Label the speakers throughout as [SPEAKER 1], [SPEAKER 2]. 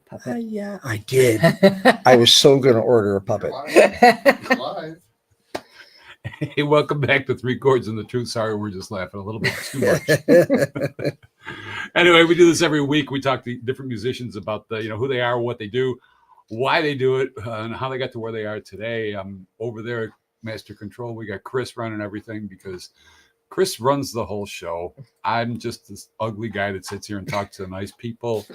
[SPEAKER 1] puppet?
[SPEAKER 2] Yeah, I did. I was so going to order a puppet.
[SPEAKER 3] Live.
[SPEAKER 4] Hey, welcome back to Three Chords and the Truth. Sorry, we're just laughing a little bit too much. Anyway, we do this every week. We talk to different musicians about who they are, what they do, why they do it, and how they got to where they are today. Over there at Master Control, we got Chris running everything because Chris runs the whole show. I'm just this ugly guy that sits here and talks to nice people.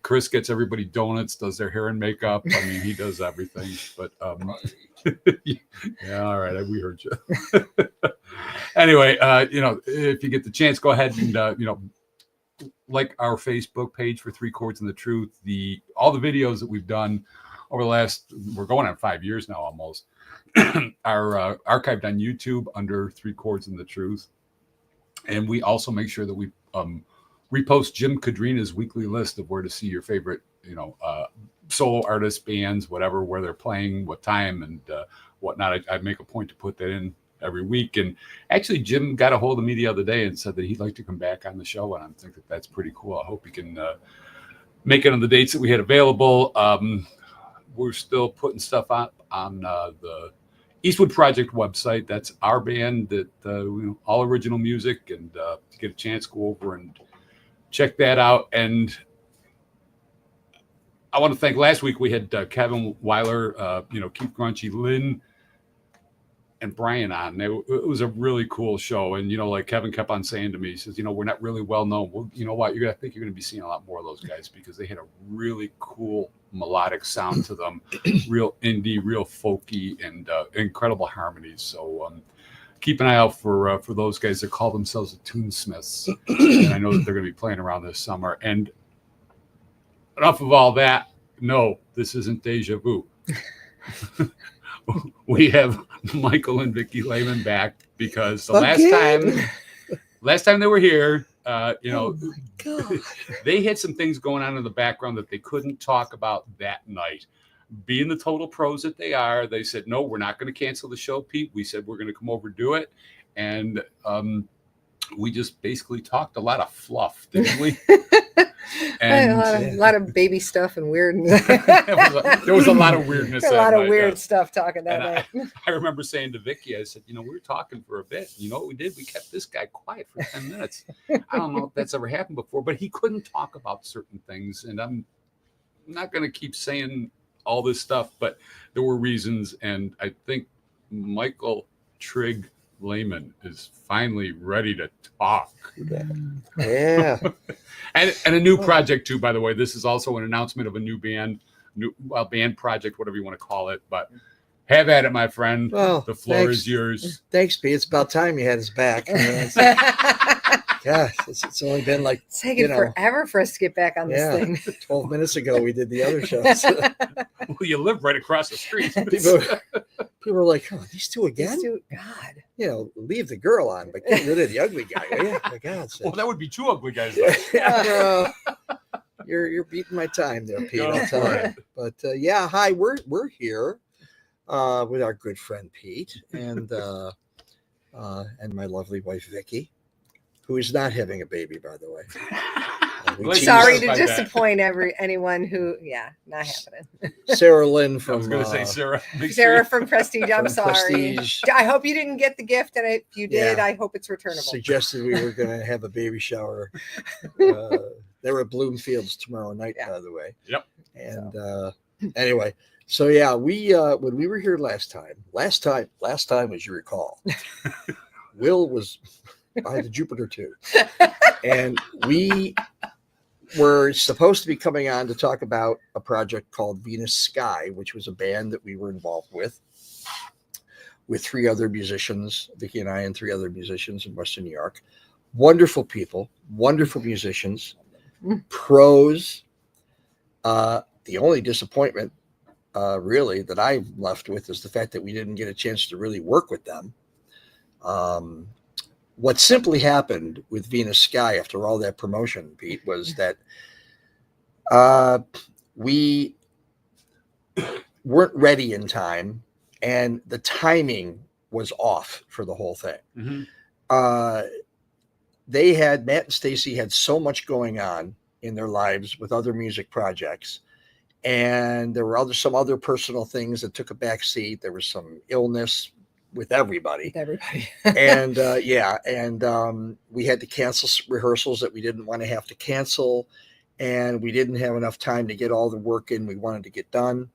[SPEAKER 4] Chris gets everybody donuts, does their hair and makeup. I mean, he does everything. But yeah, all right, we heard you. Anyway, if you get the chance, go ahead and like our Facebook page for Three Chords and the Truth. All the videos that we've done over the last, we're going on 5 years now almost, are archived on YouTube under Three Chords and the Truth. And we also make sure that we repost Jim Kadrina's weekly list of where to see your favorite, solo artists, bands, whatever, where they're playing, what time, and whatnot. I make a point to put that in every week. And actually, Jim got a hold of me the other day and said that he'd like to come back on the show. And I think that that's pretty cool. I hope he can make it on the dates that we had available. We're still putting stuff up on the Eastwood Project website. That's our band that all original music, and to get a chance, go over and check that out. And I want to thank, last week we had Kevin Weiler, Keith Grunchy, Lynn, and Brian on. It was a really cool show. And, like Kevin kept on saying to me, he says, we're not really well known. Well, you know what? I think you're going to be seeing a lot more of those guys because they had a really cool melodic sound to them, real indie, real folky, and incredible harmonies. So keep an eye out for those guys that call themselves the Tunesmiths. And I know that they're going to be playing around this summer. And enough of all that. No, this isn't deja vu. We have Michael and Vicky Lehmann back because the last time they were here, oh my God. They had some things going on in the background that they couldn't talk about that night. Being the total pros that they are, they said, no, we're not going to cancel the show, Pete. We said we're going to come over and do it. And we just basically talked a lot of fluff, didn't we?
[SPEAKER 1] And a lot of baby stuff and weird.
[SPEAKER 4] There was a lot of weirdness.
[SPEAKER 1] A lot of weird stuff talking that night.
[SPEAKER 4] I remember saying to Vicky, I said, we were talking for a bit. You know what we did? We kept this guy quiet for 10 minutes. I don't know if that's ever happened before, but he couldn't talk about certain things. And I'm not going to keep saying all this stuff, but there were reasons. And I think Michael Trigg Lehmann is finally ready to talk.
[SPEAKER 2] Yeah.
[SPEAKER 4] and a new project too, by the way. This is also an announcement of a new band, band project, whatever you want to call it. But have at it, my friend.
[SPEAKER 2] Well,
[SPEAKER 4] the floor is yours.
[SPEAKER 2] Thanks, Pete. It's about time you had us back. Gosh, it's only been like
[SPEAKER 1] it's taken forever for us to get back on this thing.
[SPEAKER 2] 12 minutes ago we did the other shows.
[SPEAKER 4] Well, you live right across the street.
[SPEAKER 2] People were like, "Oh, these two again?
[SPEAKER 1] God,
[SPEAKER 2] leave the girl on, but get rid of the ugly guy." Yeah, my God.
[SPEAKER 4] Well, that would be two ugly guys.
[SPEAKER 2] You're beating my time there, Pete. I'll tell you. But hi, we're here with our good friend Pete and my lovely wife Vicky, who is not having a baby, by the way.
[SPEAKER 1] Sorry to disappoint anyone who, not happening.
[SPEAKER 2] Sarah Lynn from.
[SPEAKER 4] I was going to say Sarah.
[SPEAKER 1] Sarah from Prestige. I'm sorry.
[SPEAKER 2] Prestige.
[SPEAKER 1] I hope you didn't get the gift, and if you did, I hope it's returnable.
[SPEAKER 2] Suggested we were going to have a baby shower. They were at Bloomfields tomorrow night, by the way.
[SPEAKER 4] Yep.
[SPEAKER 2] And anyway, so we when we were here last time, as you recall, Will was by the Jupiter 2, and we were supposed to be coming on to talk about a project called Venus Sky, which was a band that we were involved with three other musicians, Vicky and I, and three other musicians in Western New York. Wonderful people, wonderful musicians, pros. The only disappointment, really, that I'm left with is the fact that we didn't get a chance to really work with them. What simply happened with Venus Sky after all that promotion, Pete, was that we weren't ready in time, and the timing was off for the whole thing. Mm-hmm. Matt and Stacy had so much going on in their lives with other music projects, and there were some other personal things that took a back seat. There was some illness with everybody.
[SPEAKER 1] With everybody.
[SPEAKER 2] And we had to cancel rehearsals that we didn't want to have to cancel, and we didn't have enough time to get all the work in we wanted to get done,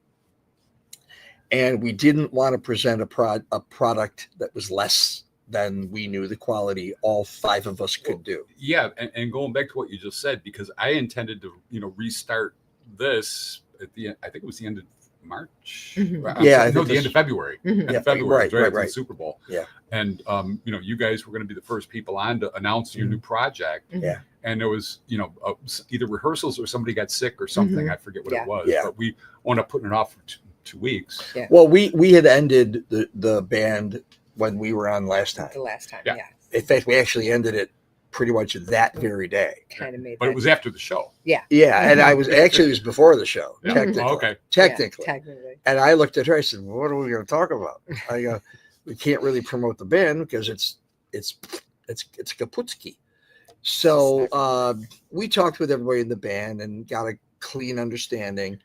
[SPEAKER 2] and we didn't want to present a product that was less than we knew the quality all 5 of us could do.
[SPEAKER 4] Yeah, and going back to what you just said, because I intended to restart this at the end, I think it was the end of March.
[SPEAKER 1] Mhm.
[SPEAKER 2] Yeah,
[SPEAKER 4] the end of February.
[SPEAKER 1] Mhm.
[SPEAKER 4] End
[SPEAKER 2] Yeah,
[SPEAKER 4] of February,
[SPEAKER 2] right.
[SPEAKER 4] after the Super Bowl.
[SPEAKER 2] Yeah.
[SPEAKER 4] And you guys were going to be the first people on to announce your new project.
[SPEAKER 1] Mhm.
[SPEAKER 2] Yeah.
[SPEAKER 4] And there was, either rehearsals or somebody got sick or something.
[SPEAKER 1] Mhm.
[SPEAKER 4] I forget what
[SPEAKER 1] Yeah.
[SPEAKER 4] it was.
[SPEAKER 2] Yeah.
[SPEAKER 4] But we wound up putting it off for 2 weeks.
[SPEAKER 1] Yeah.
[SPEAKER 2] Well, we had ended the band when we were on last time.
[SPEAKER 1] The last time,
[SPEAKER 4] Yeah.
[SPEAKER 1] yeah.
[SPEAKER 2] In fact, we actually ended it pretty much that very day.
[SPEAKER 1] Kind of made
[SPEAKER 4] But
[SPEAKER 1] that.
[SPEAKER 4] it was after the show.
[SPEAKER 2] Yeah, and it was before the show,
[SPEAKER 4] Yeah.
[SPEAKER 2] technically.
[SPEAKER 4] Oh, okay.
[SPEAKER 2] Technically.
[SPEAKER 1] Yeah, technically.
[SPEAKER 2] And I looked at her. I said, well, "What are we going to talk about?" I go, "We can't really promote the band because it's Kaputski." So we talked with everybody in the band and got a clean understanding.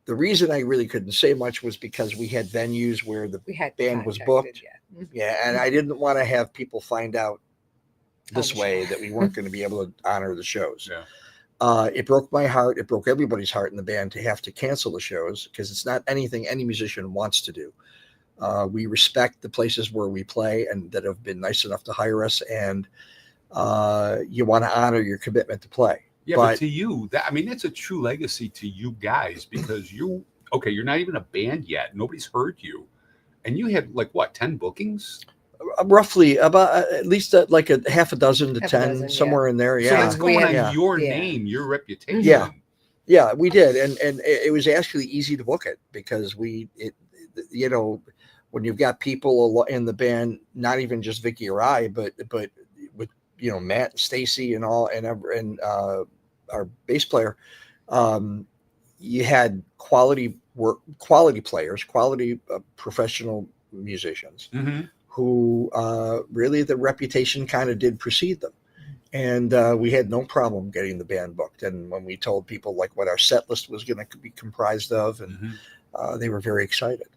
[SPEAKER 2] The reason I really couldn't say much was because we had venues where the
[SPEAKER 1] We had
[SPEAKER 2] band was
[SPEAKER 1] contacted,
[SPEAKER 2] booked.
[SPEAKER 1] Yeah.
[SPEAKER 2] Yeah, and I didn't want to have people find out this
[SPEAKER 1] the
[SPEAKER 2] way
[SPEAKER 1] show.
[SPEAKER 2] that we weren't going to be able to honor the shows.
[SPEAKER 4] Yeah.
[SPEAKER 2] It broke my heart. It broke everybody's heart in the band to have to cancel the shows because it's not anything any musician wants to do. We respect the places where we play and that have been nice enough to hire us, and you want to honor your commitment to play.
[SPEAKER 4] Yeah, but to you, that's a true legacy to you guys because you're not even a band yet. Nobody's heard you. And you had 10 bookings?
[SPEAKER 2] Roughly about at least like a half a dozen to
[SPEAKER 1] Half a
[SPEAKER 2] 10,
[SPEAKER 1] dozen,
[SPEAKER 2] somewhere in there.
[SPEAKER 4] So
[SPEAKER 2] Yeah.
[SPEAKER 4] that's going on
[SPEAKER 2] Yeah.
[SPEAKER 4] your
[SPEAKER 1] Yeah.
[SPEAKER 4] name, your reputation.
[SPEAKER 2] Yeah. Yeah, we did. And it was actually easy to book it because when you've got people in the band, not even just Vicky or I, but with, Matt and Stacy and all, and our bass player, you had quality players, quality professional musicians
[SPEAKER 4] Mm-hmm.
[SPEAKER 2] who really the reputation kind of did precede them. And we had no problem getting the band booked. And when we told people what our set list was going to be comprised of, and they were very excited.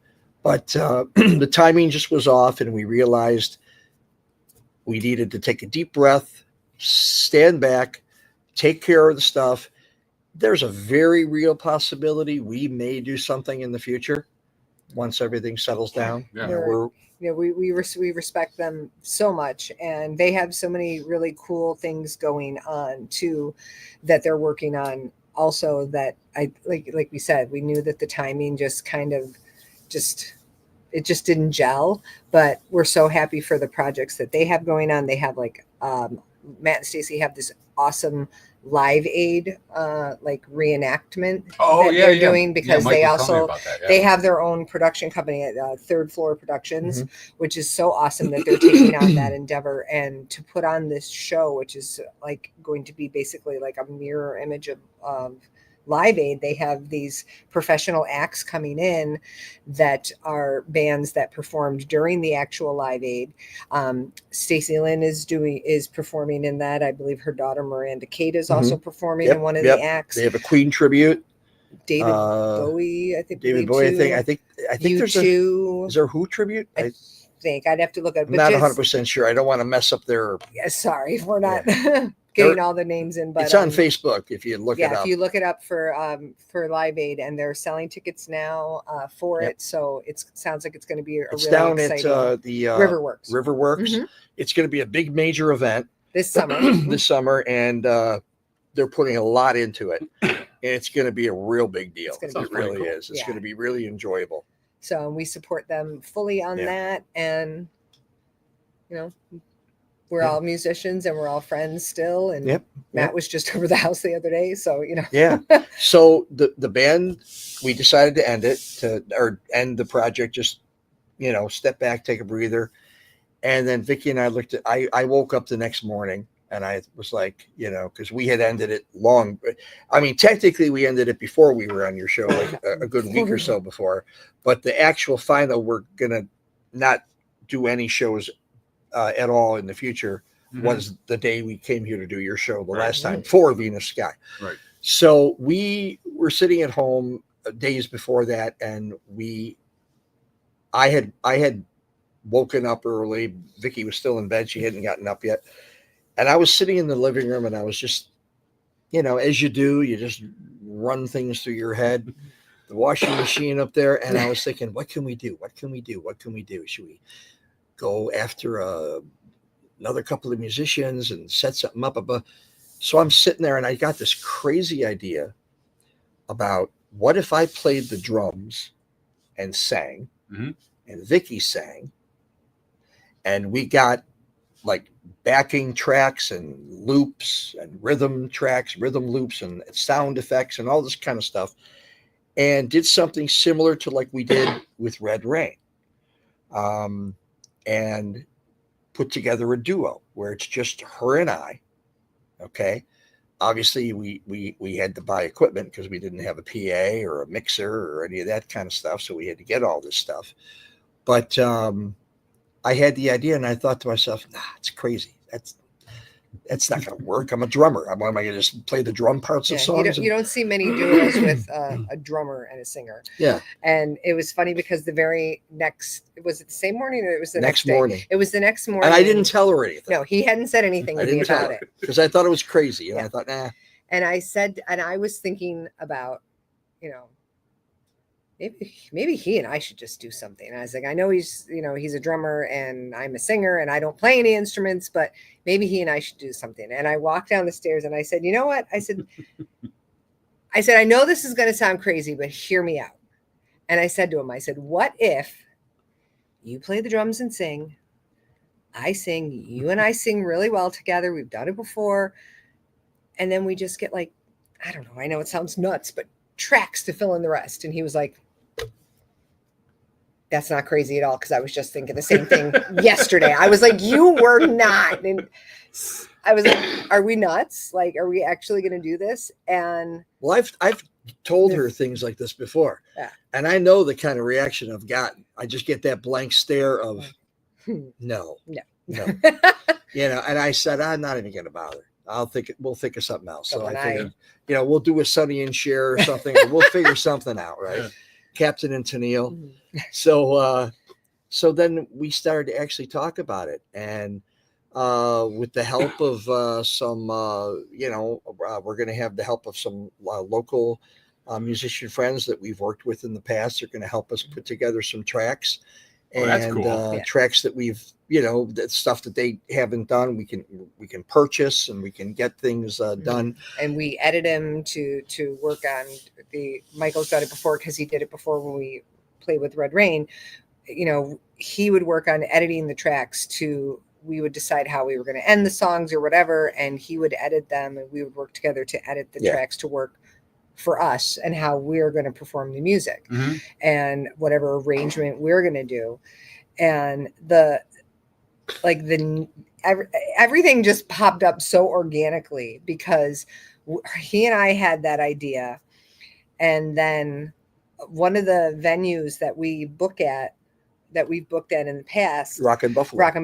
[SPEAKER 2] But the timing just was off, and we realized we needed to take a deep breath, stand back, take care of the stuff. There's a very real possibility we may do something in the future once everything settles down.
[SPEAKER 4] Yeah.
[SPEAKER 1] We respect them so much, and they have so many really cool things going on too that they're working on also, that I like we said, we knew that the timing just it just didn't gel, but we're so happy for the projects that they have going on. They have Matt and Stacy have this awesome Live Aid reenactment they're doing, because
[SPEAKER 4] Mike
[SPEAKER 1] they
[SPEAKER 4] was telling me
[SPEAKER 1] also
[SPEAKER 4] about that, yeah.
[SPEAKER 1] they have their own production company at Third Floor Productions, which is so awesome that they're taking on that endeavor and to put on this show, which is going to be basically like a mirror image of Live Aid. They have these professional acts coming in that are bands that performed during the actual Live Aid. Stacey Lynn is performing in that. I believe her daughter Miranda Kate is also performing in one of the acts.
[SPEAKER 2] They have a Queen tribute.
[SPEAKER 1] David Bowie, I think.
[SPEAKER 2] David Bowie. I think there's
[SPEAKER 1] U2.
[SPEAKER 2] Is there a Who tribute?
[SPEAKER 1] I think I'd have to look at.
[SPEAKER 2] I'm not 100% sure. I don't want to mess up their.
[SPEAKER 1] Yeah, sorry, we're not getting all the names in, but
[SPEAKER 2] it's on Facebook if you look it up.
[SPEAKER 1] Yeah, if you look it up for Live Aid, and they're selling tickets now for it, so it sounds like it's going to be
[SPEAKER 2] it's
[SPEAKER 1] really
[SPEAKER 2] down
[SPEAKER 1] exciting.
[SPEAKER 2] At the
[SPEAKER 1] Riverworks.
[SPEAKER 2] Riverworks. It's going to be a big major event
[SPEAKER 1] this summer.
[SPEAKER 2] And they're putting a lot into it, and it's going to be a real big deal. It really
[SPEAKER 4] cool.
[SPEAKER 2] is. It's going to be really enjoyable.
[SPEAKER 1] So we support them fully on that, and we're all musicians and we're all friends still. And Matt was just over the house the other day, so
[SPEAKER 2] Yeah. So the band, we decided to end end the project. Just step back, take a breather, and then Vicky and I looked at. I woke up the next morning. And I was like, because we had ended it long. I mean, technically, we ended it before we were on your show, a good week or so before. But the actual final, we're going to not do any shows at all in the future, was the day we came here to do your show the last time for Venus Sky.
[SPEAKER 4] Right.
[SPEAKER 2] So we were sitting at home days before that, and I had woken up early. Vicky was still in bed; she hadn't gotten up yet, and I was sitting in the living room, and I was just, as you do, you just run things through your head. The washing machine up there, and I was thinking, what can we do? What can we do? What can we do? Should we go after another couple of musicians and set something up above? So I'm sitting there, and I got this crazy idea about what if I played the drums and sang, and Vicky sang, and we got like backing tracks and loops and rhythm tracks, rhythm loops and sound effects and all this kind of stuff, and did something similar to like we did with Red Rain, and put together a duo where it's just her and I. Okay. Obviously we had to buy equipment because we didn't have a PA or a mixer or any of that kind of stuff. So we had to get all this stuff. But I had the idea, and I thought to myself, nah, it's crazy. That's not going to work. I'm a drummer. Am I going to just play the drum parts of songs?
[SPEAKER 1] You don't see many duos with a drummer and a singer.
[SPEAKER 2] Yeah.
[SPEAKER 1] And it was funny because the very next, was it the same morning or it was the next
[SPEAKER 2] morning?
[SPEAKER 1] Day? It was the next morning.
[SPEAKER 2] And I didn't tell her anything.
[SPEAKER 1] No, he hadn't said anything to me about it.
[SPEAKER 2] Because I thought it was crazy. And I thought, nah.
[SPEAKER 1] And I said, and I was thinking about, maybe he and I should just do something. And I was like, I know he's a drummer and I'm a singer and I don't play any instruments, but maybe he and I should do something. And I walked down the stairs and I said, you know what? I said, I know this is going to sound crazy, but hear me out. And I said to him, what if you play the drums and sing, I sing, you and I sing really well together. We've done it before. And then we just get like, I don't know. I know it sounds nuts, but tracks to fill in the rest. And he was like, that's not crazy at all, because I was just thinking the same thing yesterday. I was like, you were not. And I was like, are we nuts? Like, are we actually going to do this? And
[SPEAKER 2] well, I've told her things like this before.
[SPEAKER 1] Yeah.
[SPEAKER 2] And I know the kind of reaction I've gotten. I just get that blank stare of no. And I said, I'm not even going to bother. We'll think of something else. So I figured, we'll do a Sonny and Cher or something. Or we'll figure something out, right? Yeah. Captain and Tennille. So then we started to actually talk about it, and with the help of some, we're going to have the help of some local musician friends that we've worked with in the past. They're going to help us put together some tracks. And
[SPEAKER 4] that's cool.
[SPEAKER 2] Tracks that we've, that stuff that they haven't done, we can purchase and we can get things done.
[SPEAKER 1] And we edit them to work on Michael's done it before, because he did it before when we played with Red Rain. He would work on editing the tracks we would decide how we were going to end the songs or whatever, and he would edit them, and we would work together to edit the tracks to work for us and how we're going to perform the music and whatever arrangement we're going to do. And everything just popped up so organically because he and I had that idea. And then one of the venues that we've booked at in the past,
[SPEAKER 2] Rockin'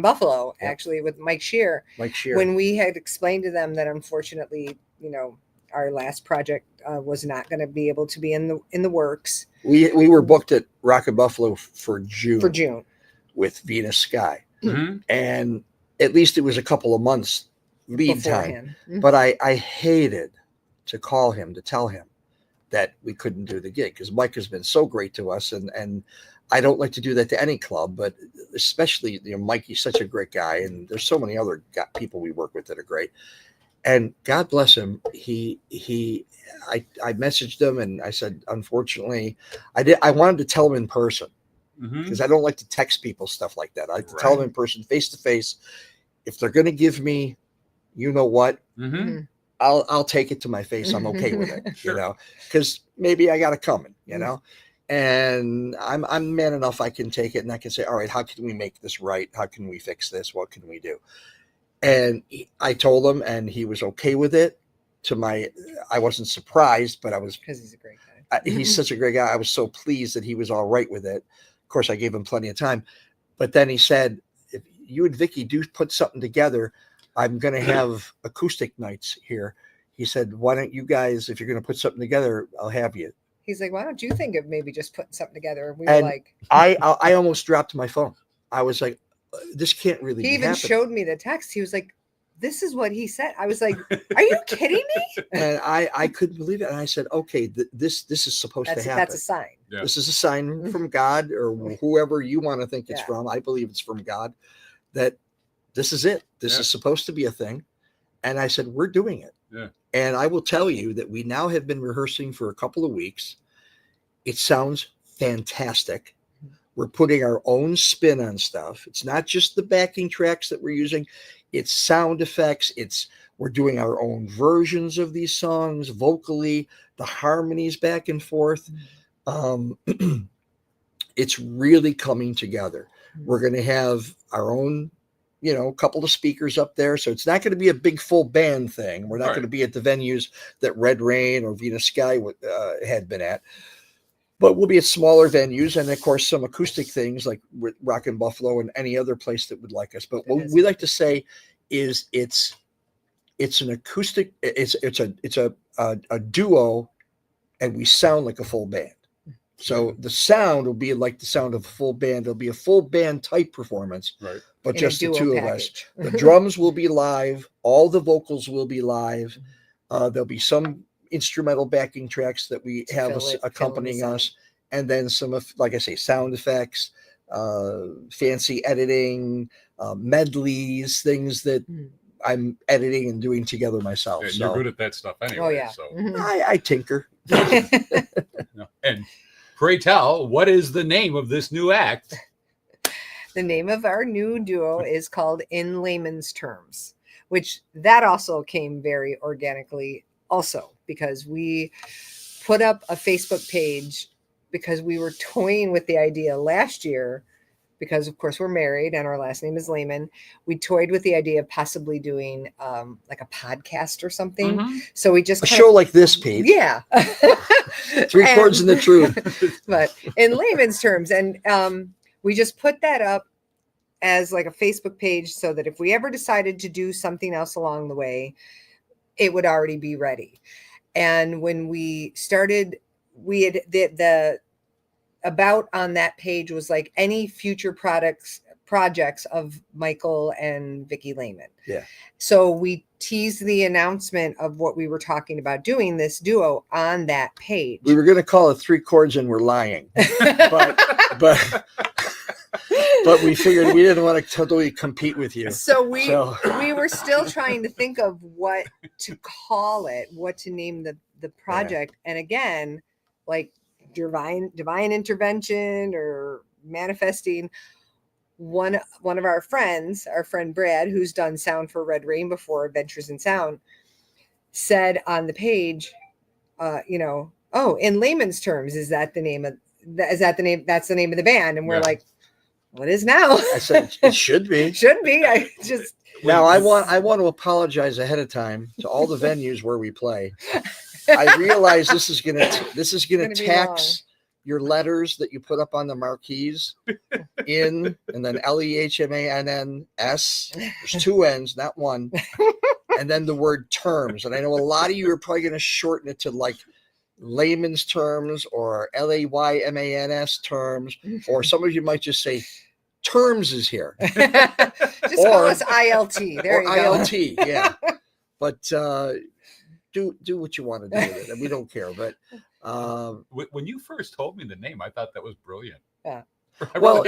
[SPEAKER 2] Buffalo,
[SPEAKER 1] actually, with Mike Shear. When we had explained to them that unfortunately, our last project was not going to be able to be in the works.
[SPEAKER 2] We were booked at Rockin' Buffalo for June with Venus Sky, and at least it was a couple of months lead beforehand. Time. But I hated to call him to tell him that we couldn't do the gig, because Mike has been so great to us, and I don't like to do that to any club, but especially Mikey's such a great guy, and there's so many other people we work with that are great. And God bless him. I messaged him and I said, unfortunately, I wanted to tell him in person, because I don't like to text people stuff like that. I like to tell them in person, face to face. If they're going to give me, what, I'll take it to my face. I'm okay with it, because maybe I got it coming, and I'm man enough. I can take it and I can say, all right, how can we make this right? How can we fix this? What can we do? And I told him, and he was okay with it. I wasn't surprised, but I was,
[SPEAKER 1] because he's a great guy.
[SPEAKER 2] He's such a great guy. I was so pleased that he was all right with it. Of course, I gave him plenty of time, but then he said, if you and Vicky do put something together, I'm going to have acoustic nights here. He said, why don't you guys, if you're going to put something together, I'll have you.
[SPEAKER 1] He's like, why don't you think of maybe just putting something together? And we
[SPEAKER 2] And
[SPEAKER 1] were like,
[SPEAKER 2] I almost dropped my phone. I was like, this can't really
[SPEAKER 1] he
[SPEAKER 2] be
[SPEAKER 1] even
[SPEAKER 2] happening.
[SPEAKER 1] showed me the text. He was like, this is what he said. I was like, are you kidding me?
[SPEAKER 2] And I couldn't believe it. And I said, okay, this is supposed to happen.
[SPEAKER 1] That's a sign.
[SPEAKER 4] Yeah.
[SPEAKER 2] This is a sign from God or whoever you want to think it's
[SPEAKER 1] Yeah.
[SPEAKER 2] from. I believe it's from God that this is it. This
[SPEAKER 4] Yeah.
[SPEAKER 2] is supposed to be a thing. And I said, we're doing it.
[SPEAKER 4] Yeah.
[SPEAKER 2] And I will tell you that we now have been rehearsing for a couple of weeks. It sounds fantastic. We're putting our own spin on stuff. It's not just the backing tracks that we're using. It's sound effects. We're doing our own versions of these songs vocally, the harmonies back and forth. It's really coming together. We're going to have our own, couple of speakers up there. So it's not going to be a big full band thing. We're not
[SPEAKER 4] Right.
[SPEAKER 2] going to be at the venues that Red Rain or Venus Sky had been at. But we'll be at smaller venues and, of course, some acoustic things like Rockin' Buffalo and any other place that would like us. But what we like to say is it's an acoustic. It's a duo, and we sound like a full band. So the sound will be like the sound of a full band. It'll be a full band type performance,
[SPEAKER 4] Right.
[SPEAKER 2] but
[SPEAKER 1] In
[SPEAKER 2] just
[SPEAKER 1] a
[SPEAKER 2] the
[SPEAKER 1] duo
[SPEAKER 2] two
[SPEAKER 1] package.
[SPEAKER 2] of us. The drums will be live. All the vocals will be live. There'll be some instrumental backing tracks that we
[SPEAKER 1] To
[SPEAKER 2] have
[SPEAKER 1] fill in the
[SPEAKER 2] accompanying
[SPEAKER 1] sound.
[SPEAKER 2] us, and then some of, like I say, sound effects, fancy editing, medleys, things that I'm editing and doing together myself.
[SPEAKER 4] And
[SPEAKER 2] so
[SPEAKER 4] you're good at that stuff anyway.
[SPEAKER 1] Oh, yeah.
[SPEAKER 4] So,
[SPEAKER 2] I tinker.
[SPEAKER 4] and pray tell, what is the name of this new act?
[SPEAKER 1] The name of our new duo is called In Layman's Terms, which that also came very organically also because we put up a Facebook page because we were toying with the idea last year because of course we're married and our last name is Lehmann. We toyed with the idea of possibly doing like a podcast or something.
[SPEAKER 4] Mm-hmm.
[SPEAKER 1] So we just
[SPEAKER 2] A show like this, Pete.
[SPEAKER 1] Yeah.
[SPEAKER 2] Three chords in the truth.
[SPEAKER 1] But in layman's terms. And we just put that up as like a Facebook page so that if we ever decided to do something else along the way, it would already be ready. And when we started, we had the about on that page was like any future projects of Michael and Vicky Lehmann.
[SPEAKER 2] Yeah.
[SPEAKER 1] So we teased the announcement of what we were talking about doing this duo on that page.
[SPEAKER 2] We were going to call it Three Chords and We're Lying, but we figured we didn't want to totally compete with you.
[SPEAKER 1] So we were still trying to think of what to call it, what to name the project. Yeah. And again, like divine intervention or manifesting. One of our friends, our friend Brad, who's done sound for Red Rain before, Adventures in Sound, said on the page, in layman's terms, that's the name of the band. And we're like, what is now?
[SPEAKER 2] I said it should be.
[SPEAKER 1] Should be.
[SPEAKER 2] I want to apologize ahead of time to all the venues where we play. I realize this is gonna tax your letters that you put up on the marquees and then LEHMANNS. There's two N's, not one. And then the word terms. And I know a lot of you are probably going to shorten it to like layman's terms or LAYMANS terms, or some of you might just say terms is here.
[SPEAKER 1] Just call us ILT. There you go.
[SPEAKER 2] ILT, yeah. But do what you want to do with it, and we don't care. But
[SPEAKER 4] when you first told me the name, I thought that was brilliant.
[SPEAKER 1] Yeah.
[SPEAKER 2] Well,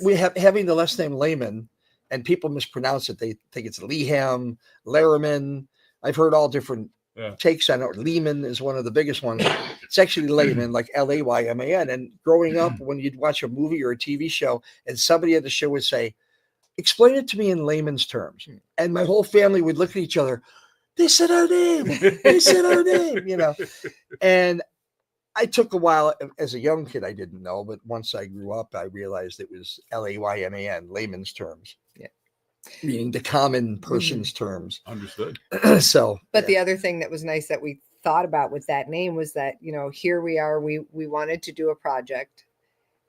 [SPEAKER 2] we have having the last name Lehmann, and people mispronounce it. They think it's Leham, Lehmann. I've heard all different takes on it. Lehman is one of the biggest ones. It's actually Lehmann, like LAYMAN. And growing up, when you'd watch a movie or a TV show, and somebody at the show would say, "Explain it to me in layman's terms," and my whole family would look at each other. They said our name. They said our name. And I took a while as a young kid. I didn't know, but once I grew up, I realized it was LAYMAN, layman's terms. Yeah, meaning the common person's terms.
[SPEAKER 4] Understood.
[SPEAKER 1] But the other thing that was nice that we thought about with that name was that here we are. We wanted to do a project,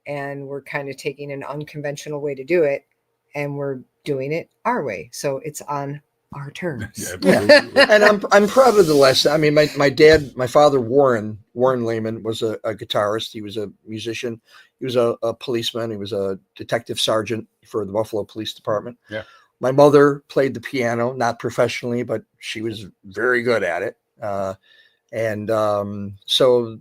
[SPEAKER 1] and we're kind of taking an unconventional way to do it, and we're doing it our way. So it's on our terms.
[SPEAKER 4] Yeah,
[SPEAKER 2] Yeah. And I'm proud of the lesson. I mean, my father, Warren Lehmann, was a guitarist. He was a musician. He was a policeman. He was a detective sergeant for the Buffalo Police Department.
[SPEAKER 4] Yeah.
[SPEAKER 2] My mother played the piano, not professionally, but she was very good at it. So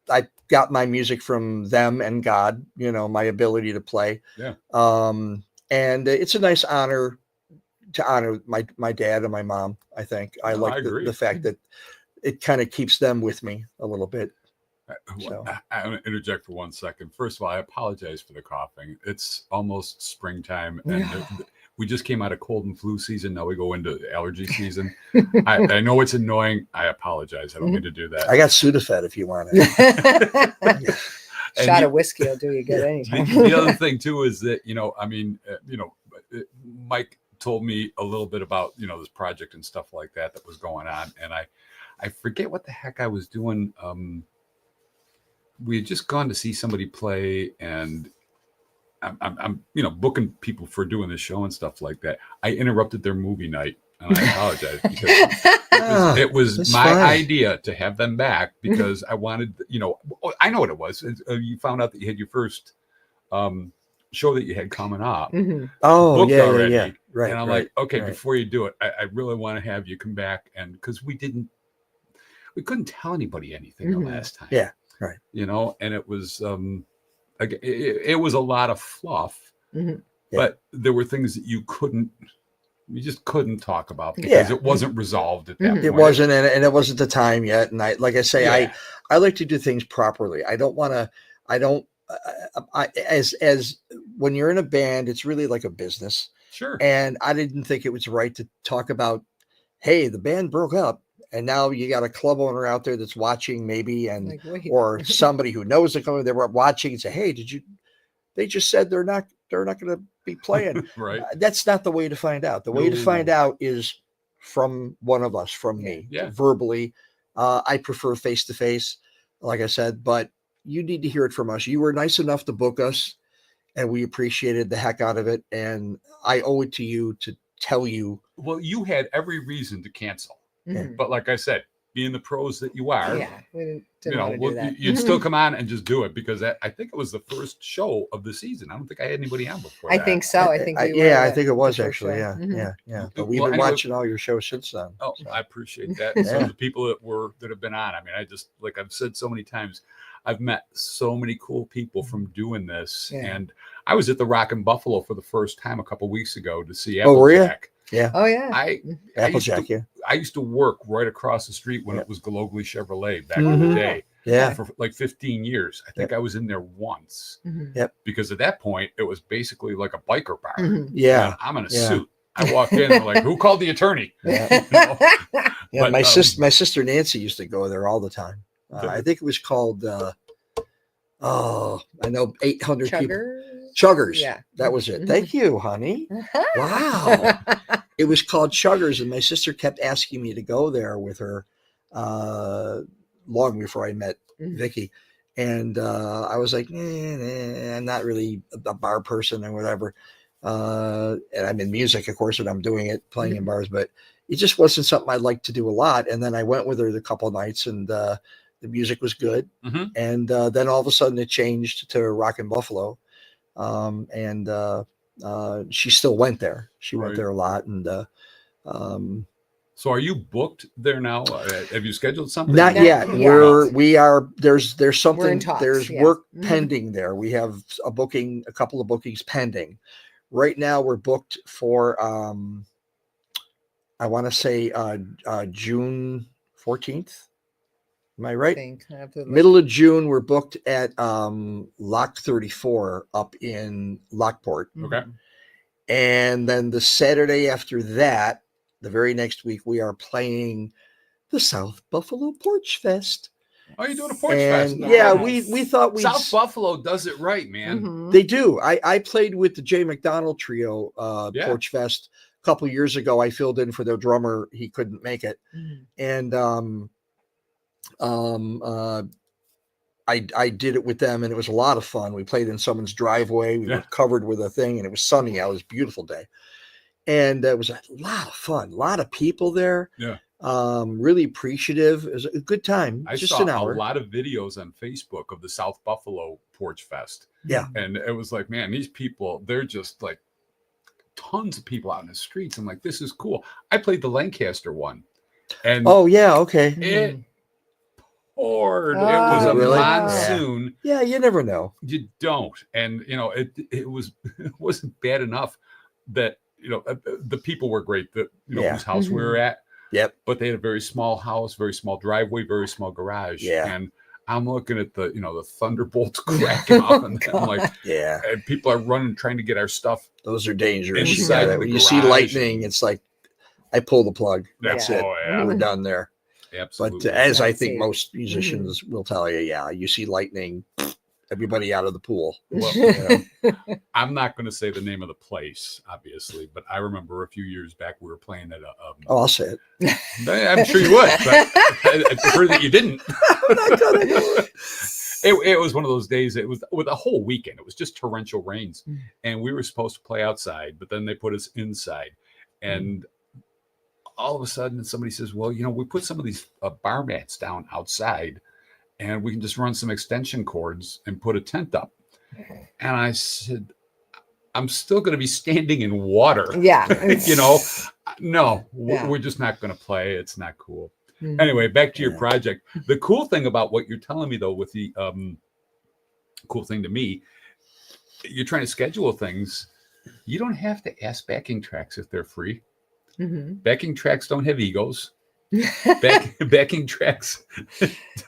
[SPEAKER 2] I got my music from them and God, my ability to play.
[SPEAKER 4] Yeah.
[SPEAKER 2] And it's a nice honor to honor my dad and my mom. I think I like
[SPEAKER 4] agree.
[SPEAKER 2] the fact that it kind of keeps them with me a little bit. So.
[SPEAKER 4] I'm going to interject for 1 second. First of all, I apologize for the coughing. It's almost springtime, and we just came out of cold and flu season. Now we go into allergy season. I know it's annoying. I apologize. I don't mean to do that.
[SPEAKER 2] I got Sudafed if you want it.
[SPEAKER 1] Shot of whiskey will do you good anytime.
[SPEAKER 4] The other thing too is that Mike told me a little bit about this project and stuff like that was going on, and I forget what the heck I was doing. We had just gone to see somebody play, and I'm booking people for doing the show and stuff like that. I interrupted their movie night, and I apologize because it was my idea to have them back because I wanted, I know what it was. You found out that you had your first show that you had coming up.
[SPEAKER 1] Mm-hmm.
[SPEAKER 2] Oh, yeah,
[SPEAKER 4] already,
[SPEAKER 2] yeah, right.
[SPEAKER 4] And I'm like, okay, before you do it, I really want to have you come back, and because we couldn't tell anybody anything the last time.
[SPEAKER 2] Yeah. Right.
[SPEAKER 4] And it was it was a lot of fluff, but there were things that you just couldn't talk about because it wasn't resolved at that point.
[SPEAKER 2] It wasn't, and it wasn't the time yet. And I like to do things properly. I don't want to, as when you're in a band, it's really like a business.
[SPEAKER 4] Sure.
[SPEAKER 2] And I didn't think it was right to talk about, hey, the band broke up. And now you got a club owner out there that's watching maybe, and or somebody who knows the company, they were watching and say, hey, they just said they're not going to be playing.
[SPEAKER 4] Right.
[SPEAKER 2] That's not the way to find out. The way to find out is from one of us, from me, verbally. I prefer face-to-face, like I said, but you need to hear it from us. You were nice enough to book us, and we appreciated the heck out of it. And I owe it to you to tell you.
[SPEAKER 4] Well, you had every reason to cancel.
[SPEAKER 1] Mm-hmm.
[SPEAKER 4] But like I said, being the pros that you are,
[SPEAKER 1] we didn't want to do that.
[SPEAKER 4] You'd still come on and just do it because I think it was the first show of the season. I don't think I had anybody on before.
[SPEAKER 1] I think so. I think
[SPEAKER 2] I think it was actually. Yeah. But we've been watching all your shows since then.
[SPEAKER 4] Oh, so. I appreciate that. And some of the people that have been on. I mean, I just, like I've said so many times, I've met so many cool people from doing this. Yeah. And I was at the Rock and Buffalo for the first time a couple weeks ago to see Applejack.
[SPEAKER 2] Oh, were you? Yeah.
[SPEAKER 1] Oh, yeah.
[SPEAKER 2] Applejack,
[SPEAKER 4] I used to work right across the street when it was Galogly Chevrolet back in the day.
[SPEAKER 2] Yeah.
[SPEAKER 4] For like 15 years. I think I was in there once.
[SPEAKER 2] Yep.
[SPEAKER 4] Because at that point, it was basically like a biker bar.
[SPEAKER 2] Yeah.
[SPEAKER 4] And I'm in a suit. I walked in and I'm like, who called the attorney?
[SPEAKER 2] Yeah. But, my sister Nancy used to go there all the time. I think it was called, I know 800 people. Chuggers. Yeah. That was it. Thank you, honey. Wow. It was called Chuggers, and my sister kept asking me to go there with her long before I met Vicky. And I was like, I'm not really a bar person or whatever. And I'm in music, of course, and I'm doing it, playing in bars, but it just wasn't something I'd like to do a lot. And then I went with her a couple of nights, and the music was good. And then all of a sudden it changed to Rock and Buffalo. She still went there. She went there a lot. And
[SPEAKER 4] so are you booked there now? Have you scheduled something?
[SPEAKER 2] Not yet. We are. There's something.
[SPEAKER 1] Talks,
[SPEAKER 2] there's work pending there. We have a couple of bookings pending. Right now we're booked for I want to say June 14th. Am I right? Middle of June, we're booked at Lock 34 up in Lockport.
[SPEAKER 4] Okay.
[SPEAKER 2] And then the Saturday after that, the very next week, we are playing the South Buffalo Porch Fest.
[SPEAKER 4] Oh, you're doing a Porch Fest?
[SPEAKER 2] Yeah, we thought
[SPEAKER 4] South Buffalo does it right, man.
[SPEAKER 2] They do. I played with the Jay McDonald Trio Porch Fest a couple years ago. I filled in for their drummer. He couldn't make it. And I did it with them, and it was a lot of fun. We played in someone's driveway. We were covered with a thing, and it was sunny out. It was a beautiful day. And it was a lot of fun, a lot of people there.
[SPEAKER 4] Yeah.
[SPEAKER 2] Really appreciative. It was a good time.
[SPEAKER 4] I
[SPEAKER 2] Just
[SPEAKER 4] saw
[SPEAKER 2] an hour.
[SPEAKER 4] a lot of videos on Facebook of the South Buffalo Porch Fest.
[SPEAKER 2] Yeah.
[SPEAKER 4] And it was like, man, these people, they're just like tons of people out in the streets. I'm like, this is cool. I played the Lancaster one. And
[SPEAKER 2] Oh yeah, okay.
[SPEAKER 4] it poured. It
[SPEAKER 1] Oh,
[SPEAKER 4] was a
[SPEAKER 2] really?
[SPEAKER 4] monsoon.
[SPEAKER 2] Yeah, you never know.
[SPEAKER 4] You don't. And it wasn't bad enough that the people were great, that whose house we were at.
[SPEAKER 2] Yep.
[SPEAKER 4] But they had a very small house, very small driveway, very small garage.
[SPEAKER 2] Yeah.
[SPEAKER 4] And I'm looking at the thunderbolts cracking off, and I'm like,
[SPEAKER 2] Yeah,
[SPEAKER 4] and people are running trying to get our stuff.
[SPEAKER 2] those are dangerous. You
[SPEAKER 4] Inside
[SPEAKER 2] gotta,
[SPEAKER 4] the
[SPEAKER 2] when you see
[SPEAKER 4] garage.
[SPEAKER 2] lightning, it's like I pull the plug. That's
[SPEAKER 1] Yeah.
[SPEAKER 2] it.
[SPEAKER 4] Oh, yeah.
[SPEAKER 2] We're done there.
[SPEAKER 4] Absolutely.
[SPEAKER 2] But as I
[SPEAKER 1] That's
[SPEAKER 2] think
[SPEAKER 1] it.
[SPEAKER 2] most musicians will tell you, yeah, you see lightning, everybody out of the pool.
[SPEAKER 4] Well,
[SPEAKER 2] You know?
[SPEAKER 4] I'm not going to say the name of the place, obviously, but I remember a few years back we were playing at
[SPEAKER 2] Oh, I'll say it.
[SPEAKER 4] I'm sure you would, but I prefer that you didn't.
[SPEAKER 2] I'm not gonna do it.
[SPEAKER 4] It was one of those days. It was with a whole weekend. It was just torrential rains, and we were supposed to play outside, but then they put us inside, and all of a sudden somebody says, "Well, we put some of these bar mats down outside, and we can just run some extension cords and put a tent up." And I said, "I'm still going to be standing in water."
[SPEAKER 1] Yeah.
[SPEAKER 4] No,
[SPEAKER 1] Yeah.
[SPEAKER 4] we're just not going to play. It's not cool.
[SPEAKER 1] Mhm.
[SPEAKER 4] Anyway, back to your
[SPEAKER 2] Yeah.
[SPEAKER 4] project. The cool thing about what you're telling me, though, with the cool thing to me, you're trying to schedule things. You don't have to ask backing tracks if they're free.
[SPEAKER 1] Mhm.
[SPEAKER 4] Backing tracks don't have egos. Backing tracks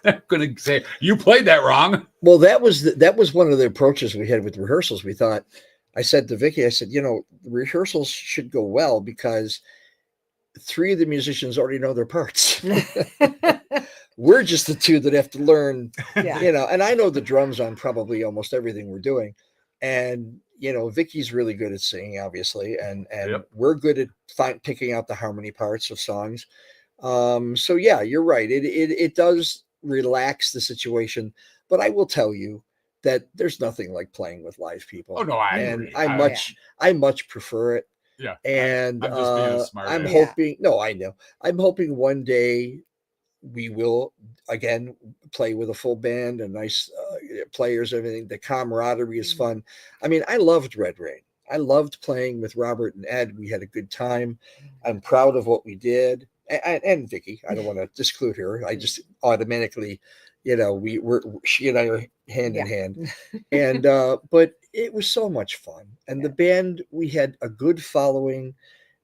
[SPEAKER 4] are going to say, "You played that wrong."
[SPEAKER 2] Well, that was one of the approaches we had with rehearsals. We thought, I said to Vicky, I said, the rehearsals should go well because 3 of the musicians already know their parts. We're just the 2 that have to learn,
[SPEAKER 1] Yeah.
[SPEAKER 2] and I know the drums on probably almost everything we're doing. And, Vicky's really good at singing, obviously. And
[SPEAKER 4] Yep.
[SPEAKER 2] we're good at picking out the harmony parts of songs. So yeah, you're right. It does relax the situation, but I will tell you that there's nothing like playing with live people.
[SPEAKER 4] Oh no, I
[SPEAKER 2] And
[SPEAKER 4] agree.
[SPEAKER 2] I much prefer it.
[SPEAKER 4] Yeah.
[SPEAKER 2] And
[SPEAKER 4] I'm just being a smart
[SPEAKER 2] I'm
[SPEAKER 4] ass.
[SPEAKER 2] hoping, no, I know. I'm hoping one day we will again play with a full band and nice players, everything. The camaraderie is fun. I mean, I loved Red Rain. I loved playing with Robert and Ed. We had a good time. I'm proud of what we did. And Vicky, I don't want to disclude her. I just automatically, she and I are hand in hand. And but it was so much fun. And the band, we had a good following,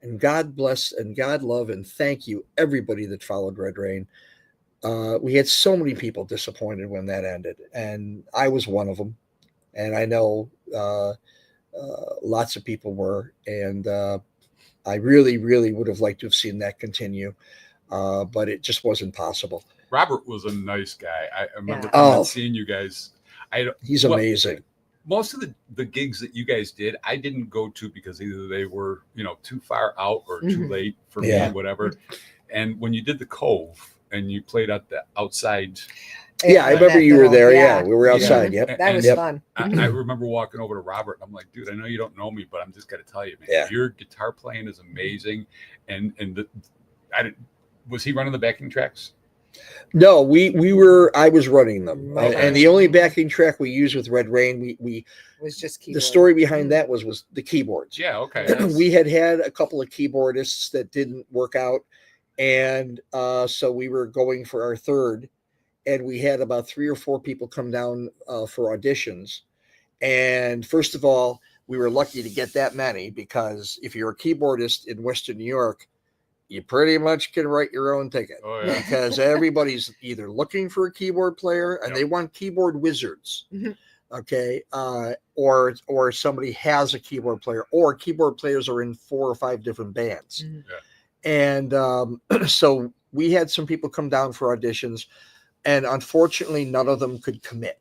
[SPEAKER 2] and God bless and God love and thank you everybody that followed Red Rain. We had so many people disappointed when that ended, and I was one of them. And I know lots of people were, and I really, really would have liked to have seen that continue, but it just wasn't possible.
[SPEAKER 4] Robert was a nice guy. I remember seeing you guys.
[SPEAKER 2] He's amazing.
[SPEAKER 4] Most of the gigs that you guys did, I didn't go to because either they were, too far out or too late for me, whatever. And when you did the Cove and you played at the outside.
[SPEAKER 2] Yeah, I remember you were there. Yeah, we were outside. Yep.
[SPEAKER 1] That was fun.
[SPEAKER 4] I remember walking over to Robert and I'm like, dude, I know you don't know me, but I'm just going to tell you, man, your guitar playing is amazing. And was he running the backing tracks?
[SPEAKER 2] No, I was running them. And the only backing track we used with Red Rain, we
[SPEAKER 1] was just keyboard.
[SPEAKER 2] The story behind that was the keyboards.
[SPEAKER 4] Yeah, okay.
[SPEAKER 2] We had a couple of keyboardists that didn't work out. And so we were going for our third, and we had about 3 or 4 people come down for auditions. And first of all, we were lucky to get that many, because if you're a keyboardist in Western New York, you pretty much can write your own ticket.
[SPEAKER 4] Oh, yeah.
[SPEAKER 2] Because everybody's either looking for a keyboard player, and they want keyboard wizards. Okay. Or somebody has a keyboard player, or keyboard players are in 4 or 5 different bands. And so we had some people come down for auditions, and unfortunately none of them could commit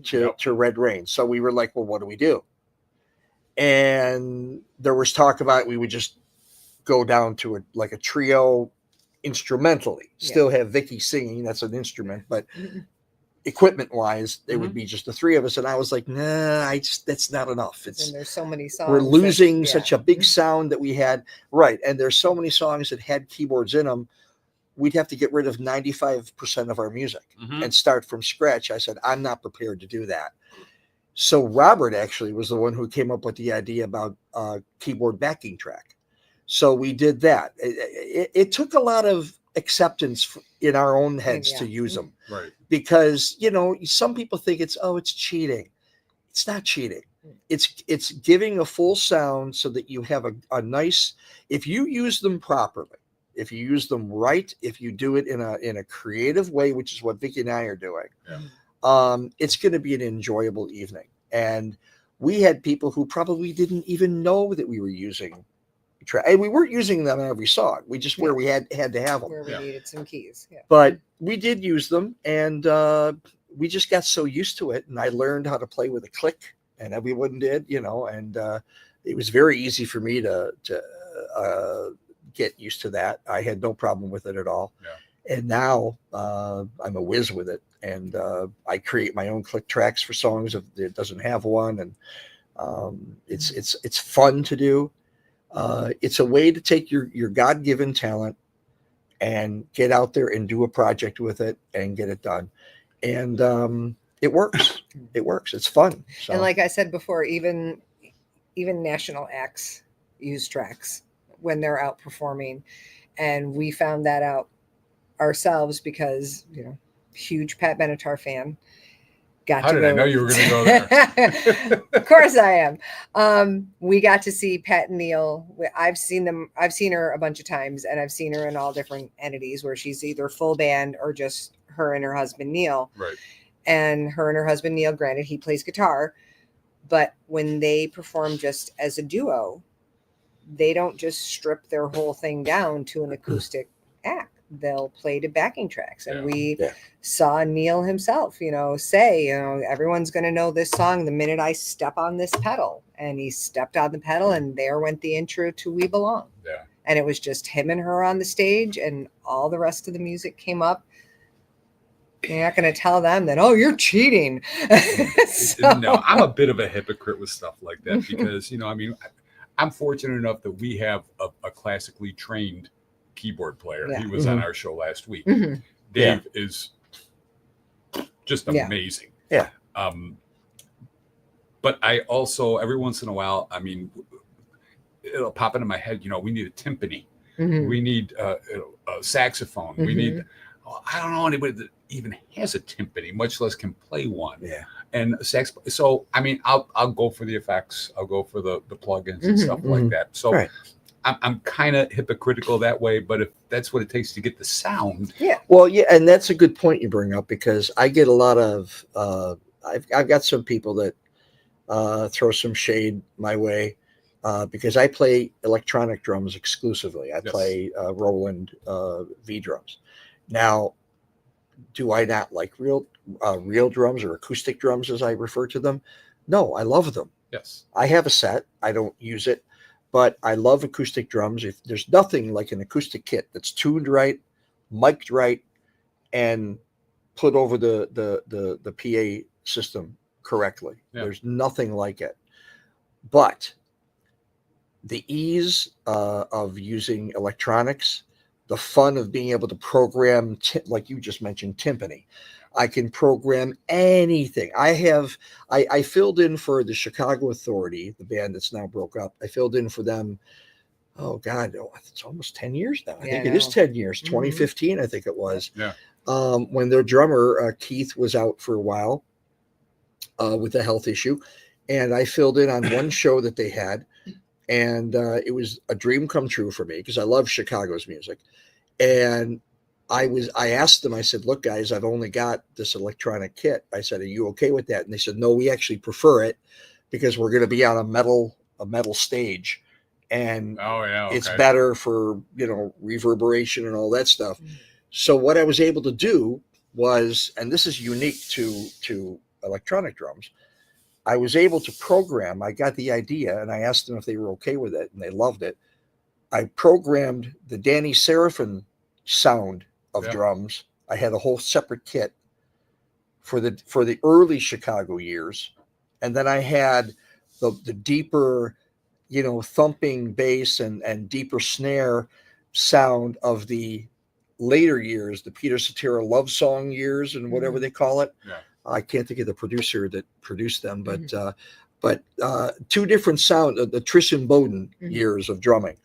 [SPEAKER 2] to Red Rain. So we were like, well, what do we do? And there was talk about we would just go down to a trio instrumentally, still have Vicky singing. That's an instrument, but equipment wise, it would be just the three of us. And I was like, nah, that's not enough.
[SPEAKER 1] And there's so many songs.
[SPEAKER 2] We're losing
[SPEAKER 1] that,
[SPEAKER 2] such a big sound that we had. Right. And there's so many songs that had keyboards in them. We'd have to get rid of 95% of our music and start from scratch. I said, I'm not prepared to do that. So Robert actually was the one who came up with the idea about keyboard backing track. So we did that. It took a lot of acceptance in our own heads to use them.
[SPEAKER 4] Right.
[SPEAKER 2] Because, you know, some people think it's cheating. It's not cheating. It's giving a full sound so that you have a nice, if you use them properly, if you use them right, if you do it in a creative way, which is what Vicky and I are doing, it's going to be an enjoyable evening. And we had people who probably didn't even know that we were using and we weren't using them in every song. We just where we had to have them.
[SPEAKER 1] Where we needed some keys. Yeah.
[SPEAKER 2] But we did use them, and we just got so used to it. And I learned how to play with a click, and everyone did, you know. And it was very easy for me to get used to that. I had no problem with it at all. Yeah. And now I'm a whiz with it, and I create my own click tracks for songs if it doesn't have one, and it's fun to do. It's a way to take your God-given talent and get out there and do a project with it and get it done. And it works. It works. It's fun. So.
[SPEAKER 1] And like I said before, even national acts use tracks when they're out performing. And we found that out ourselves because, you know, huge Pat Benatar fan.
[SPEAKER 4] How did I know you were going to go there?
[SPEAKER 1] Of course I am. We got to see Pat and Neil. I've seen her a bunch of times, and I've seen her in all different entities where she's either full band or just her and her husband, Neil.
[SPEAKER 4] Right.
[SPEAKER 1] And her and her husband, Neil, granted, he plays guitar, but when they perform just as a duo, they don't just strip their whole thing down to an acoustic act. They'll play to backing tracks. And we saw Neil himself, you know, say, you know, everyone's going to know this song the minute I step on this pedal. And he stepped on the pedal, and there went the intro to We Belong.
[SPEAKER 4] Yeah.
[SPEAKER 1] And it was just him and her on the stage, and all the rest of the music came up. You're not going to tell them that, oh, you're cheating.
[SPEAKER 4] So. No, I'm a bit of a hypocrite with stuff like that because, you know, I mean, I'm fortunate enough that we have a classically trained keyboard player. He was on our show last week. Dave is just amazing.
[SPEAKER 2] Yeah.
[SPEAKER 4] But I also, every once in a while, I mean, it'll pop into my head, you know, we need a timpani. We need a saxophone. We need, I don't know anybody that even has a timpani, much less can play one.
[SPEAKER 2] Yeah.
[SPEAKER 4] And a sax. So, I mean, I'll go for the effects. I'll go for the plugins and stuff like that. So I'm kind of hypocritical that way, but if that's what it takes to get the sound.
[SPEAKER 1] Yeah.
[SPEAKER 2] Well, yeah. And that's a good point you bring up, because I get a lot of, I've got some people that throw some shade my way because I play electronic drums exclusively. I play Roland V drums. Now, do I not like real drums or acoustic drums, as I refer to them? No, I love them.
[SPEAKER 4] Yes.
[SPEAKER 2] I have a set. I don't use it, but I love acoustic drums. If there's nothing like an acoustic kit that's tuned right, mic'd right, and put over the PA system correctly. Yeah. There's nothing like it. But the ease of using electronics, the fun of being able to program, like you just mentioned, timpani. I can program anything. I filled in for the Chicago Authority, the band that's now broke up. I filled in for them. Oh God, it's almost 10 years now. I think it is 10 years. 2015, I think it was.
[SPEAKER 4] Yeah.
[SPEAKER 2] When their drummer Keith was out for a while with a health issue, and I filled in on one show that they had, and it was a dream come true for me because I love Chicago's music. And I asked them, I said, look, guys, I've only got this electronic kit. I said, are you okay with that? And they said, no, we actually prefer it because we're going to be on a metal stage. And it's better for, you know, reverberation and all that stuff. So what I was able to do was, and this is unique to electronic drums, I was able to program. I got the idea and I asked them if they were okay with it, and they loved it. I programmed the Danny Seraphin sound of drums. I had a whole separate kit for the early Chicago years, and then I had the deeper, thumping bass and deeper snare sound of the later years, the Peter Cetera love song years and whatever they call it.
[SPEAKER 4] Yeah.
[SPEAKER 2] I can't think of the producer that produced them, but two different sound, the Trish and Bowden years of drumming.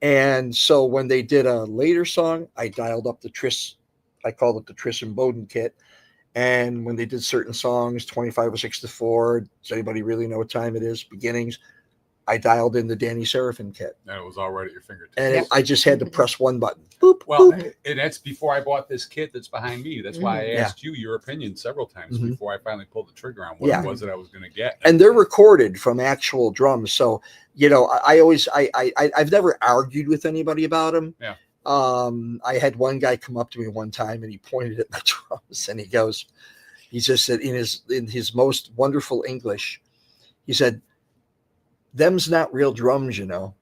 [SPEAKER 2] And so when they did a later song, I dialed up the Trish, I called it the Trish and Bowden kit. And when they did certain songs, 25 or 6 to 4, does anybody really know what time it is? Beginnings. I dialed in the Danny Seraphin kit.
[SPEAKER 4] And it was all right at your fingertips.
[SPEAKER 2] And I just had to press one button. Boop,
[SPEAKER 4] well,
[SPEAKER 2] boop.
[SPEAKER 4] and that's before I bought this kit that's behind me. That's why I asked you your opinion several times before I finally pulled the trigger on what it was that I was going to get.
[SPEAKER 2] And they're recorded from actual drums. So, I've never argued with anybody about them.
[SPEAKER 4] Yeah.
[SPEAKER 2] I had one guy come up to me one time and he pointed at my drums and he just said in his most wonderful English, he said, "Them's not real drums, you know."